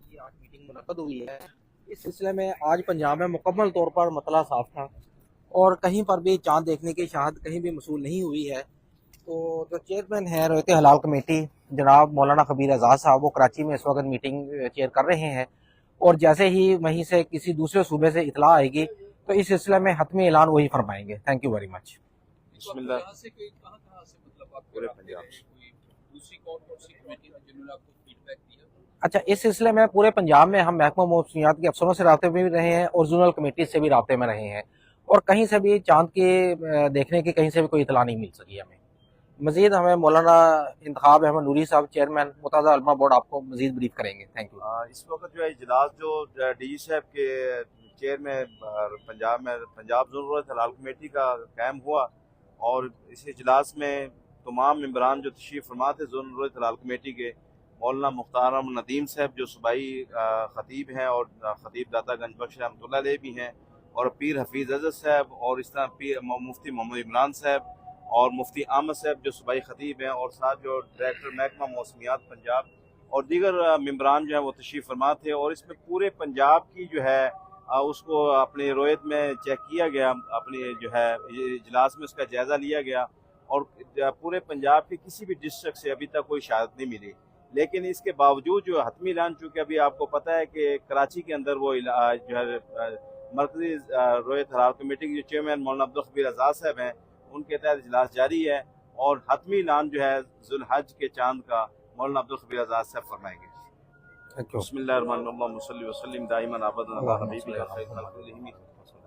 की आज मीटिंग मुनक्कद हुई है। इस सिलसिले में आज पंजाब में मुकम्मल तौर पर मतला साफ था और कहीं पर भी चांद देखने की शहादत कहीं भी मसूल नहीं हुई है। तो जो चेयरमैन है रोयत हलाल कमेटी जनाब मौलाना खबीर एजाज साहब, वो कराची में इस वक्त मीटिंग चेयर कर रहे हैं और जैसे ही वहीं से किसी दूसरे सूबे से इतला आएगी तो इस सिलसिले में हतमी ऐलान वही फरमाएंगे। Thank you very much. पूरे पंजाब अच्छा, इस सिलसिले में पूरे पंजाब में हम महकमा मौसमियात के अफसरों से राब्ते में भी रहे हैं और जोनल कमेटी से भी राब्ते में रहे हैं और कहीं से भी चांद के देखने की कहीं से भी कोई इतला नहीं मिल सकी हमें। मजीद हमें मौलाना इंतखाब अहमद नूरी साहब चेयरमैन मुताज़ा उलमा बोर्ड आपको मजीद ब्रीफ करेंगे। Thank you. इस वक्त जो है इजलास जो डी साहब के चेयर में पंजाब जोनल हलाल कमेटी का कायम हुआ और इस इजलास में तमाम मेंबरान जो तशरीफ़ फरमा थे जोनल हलाल कमेटी के मौलाना मुख्तार नदीम साहब जो सूबाई ख़तीब हैं और ख़तीब दाता गंज बख्श रहमतुल्लाह अलैह भी हैं और पीर हफीज़ अज़द साहब और इस तरह पीर मुफ्ती मोहम्मद इमरान साहब और मुफ्ती अहमद साहब जो सूबाई ख़तीब हैं और साथ जो डायरेक्टर महकमा मौसमियात पंजाब और दीगर मेंबरान जो हैं वो तशरीफ़ फरमा थे और इसमें पूरे पंजाब की जो है उसको अपने रोयत में चेक किया गया, अपने जो है इजलास में उसका जायज़ा लिया गया और पूरे पंजाब के किसी भी डिस्ट्रिक्ट से अभी तक कोई शहादत नहीं मिली। लेकिन इसके बावजूद जो हतमी ऐलान, चूँकि अभी आपको पता है कि कराची के अंदर वो जो है मरकज़ी रोयत हलाल कमेटी के जो चेयरमैन मौलाना अब्दुल खबीर एजाज साहब हैं उनके तहत इजलास जारी है और हतमी ऐलान जो है ज़ुल्हज के चांद का मौलाना अब्दुल खबीर एजाज साहब फरमाएंगे। बिस्मिल्लाहिर्रहमानिर्रहीम वसल्लिम दाइमन अबदन अला हबीबिका खैरुल खल्क़ि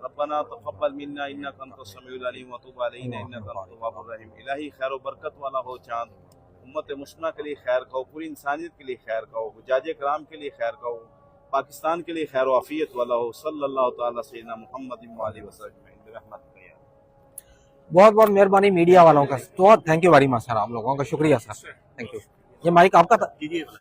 रब्बना तक़ब्बल मिन्ना इन्नका अंतस समीउल अलीम व तुब अलैना इन्नका अंतत तव्वाबुर रहीम। इलाही खैर व बरकत वाला हो चांद, उम्मत मुस्लिमा के लिए खैर का हो, पूरी इंसानियत के लिए खैर का हो, हुज्जाज कराम के लिए खैर का हो, पाकिस्तान के लिए खैर व आफियत वाला हो। सल्लल्लाहु तआला सय्यदना मुहम्मद व आलिहि वसल्लम बिरहमतिका या। बहुत बहुत मेहरबानी मीडिया वालों का। तो thank you very much sir, आप लोगों का शुक्रिया सर। Thank you. ये माइक आपका था।